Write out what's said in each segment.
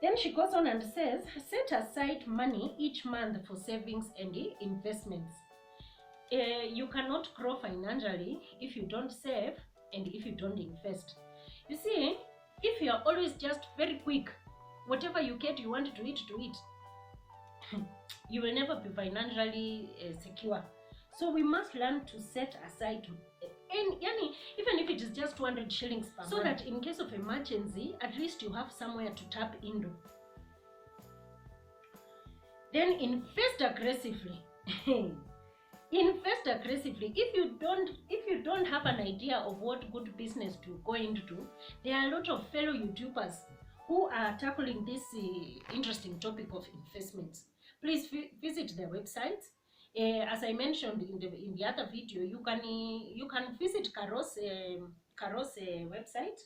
Then she goes on and says, set aside money each month for savings and investments. You cannot grow financially if you don't save and if you don't invest. You see, if you are always just very quick, whatever you get, you want to eat, you will never be financially secure. So we must learn to set aside, even if it is just 200 shillings per month, so that in case of emergency, at least you have somewhere to tap into. Then invest aggressively. Invest aggressively. If you don't have an idea of what good business to go into, there are a lot of fellow YouTubers who are tackling this interesting topic of investments. Please visit their websites. As I mentioned in the other video, you can visit Caro's website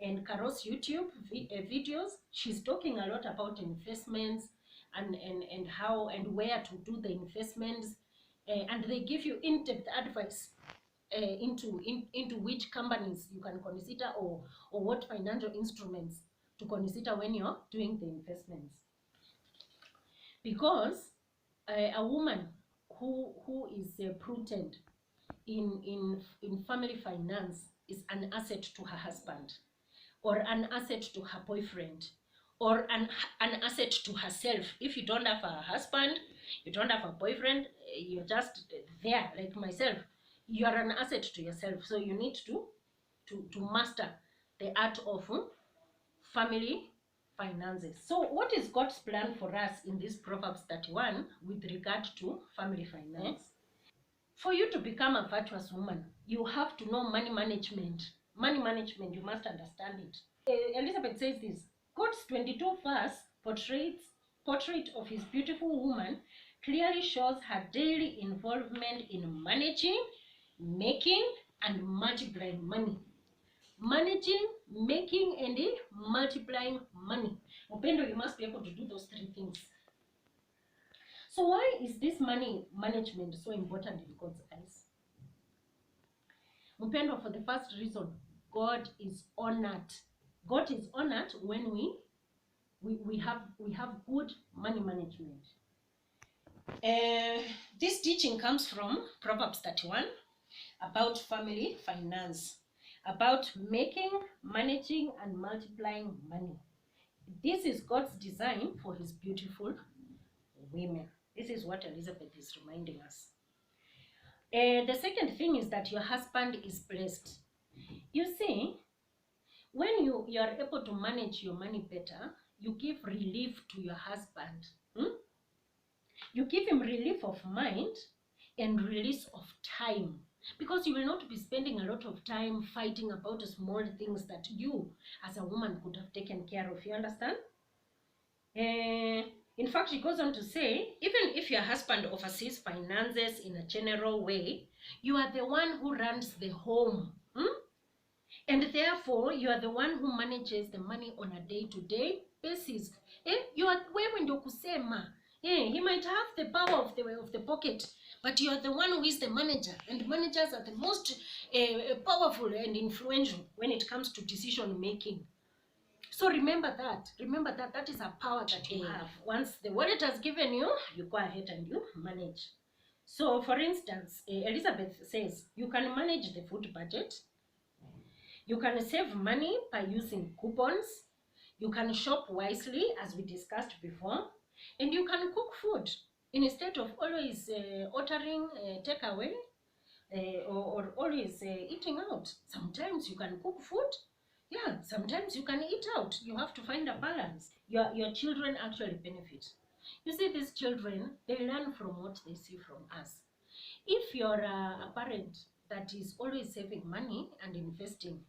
and Caro's YouTube videos. She's talking a lot about investments and how and where to do the investments, and they give you in-depth advice into which companies you can consider or what financial instruments to consider when you're doing the investments. Because a woman who is prudent in family finance is an asset to her husband, or an asset to her boyfriend, or an asset to herself. If you don't have a husband, you don't have a boyfriend, you're just there like myself, you are an asset to yourself. So you need to master the art of family finances. So what is God's plan for us in this Proverbs 31 with regard to family finance? For you to become a virtuous woman, you have to know money management. Money management, you must understand it. Elizabeth says this: God's 22 verse portrait of his beautiful woman clearly shows her daily involvement in managing, making, and multiplying money. Managing, making, and multiplying money. Upendo, you must be able to do those three things. So why is this money management so important in God's eyes? Upendo, for the first reason, God is honored. God is honored when we have good money management. This teaching comes from Proverbs 31 about family finance, about making, managing, and multiplying money. This is God's design for his beautiful women. This is what Elizabeth is reminding us. The second thing is that your husband is blessed. You see, when you are able to manage your money better, you give relief to your husband. You give him relief of mind and release of time, because you will not be spending a lot of time fighting about small things that you as a woman could have taken care of. You understand? In fact, she goes on to say, even if your husband oversees finances in a general way, you are the one who runs the home. And therefore, you are the one who manages the money on a day-to-day basis. You are wewe ndio kusema. He might have the power of the pocket, but you are the one who is the manager. And managers are the most powerful and influential when it comes to decision making. So remember that. Remember that is a power that you have. Once the wallet has given you, you go ahead and you manage. So for instance, Elizabeth says, you can manage the food budget. You can save money by using coupons. You can shop wisely, as we discussed before. And you can cook food instead of always ordering takeaway or always eating out. Sometimes you can cook food. Yeah, sometimes you can eat out. You have to find a balance. Your children actually benefit. You see, these children, they learn from what they see from us. If you're a parent that is always saving money and investing,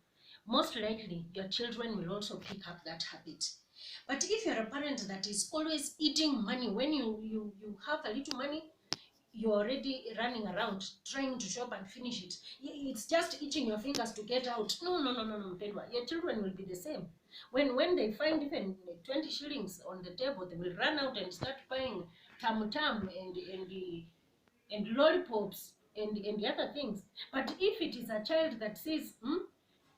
most likely your children will also pick up that habit. But if you're a parent that is always eating money, when you have a little money, you're already running around trying to shop and finish it. It's just itching your fingers to get out. No, your children will be the same. When they find even 20 shillings on the table, they will run out and start buying tam-tam and lollipops and the other things. But if it is a child that says,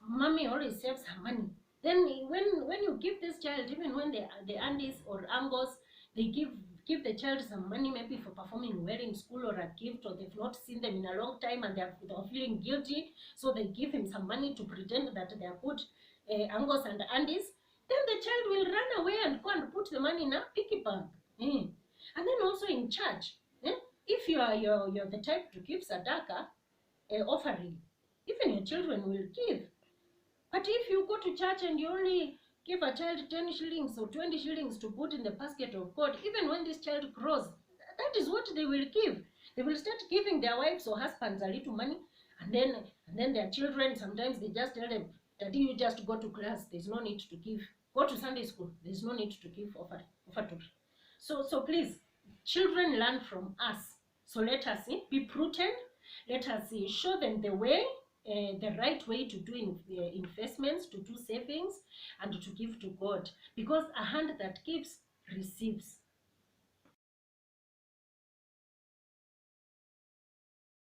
mommy always saves her money, Then when you give this child, even when the aunties or uncles, they give the child some money, maybe for performing well in school or a gift, or they've not seen them in a long time and they're feeling guilty, so they give him some money to pretend that they are good uncles and aunties. Then the child will run away and go and put the money in a piggy bank. And then also in church, if you're the type to give sadaka, offering, even your children will give. But if you go to church and you only give a child 10 shillings or 20 shillings to put in the basket of God, even when this child grows, that is what they will give. They will start giving their wives or husbands a little money, and then their children, sometimes they just tell them, Daddy, you just go to class, there's no need to give. Go to Sunday school, there's no need to give offertory. So please, children learn from us. So let us be prudent. Let us show them the way, the right way to do investments, to do savings, and to give to God. Because a hand that gives receives.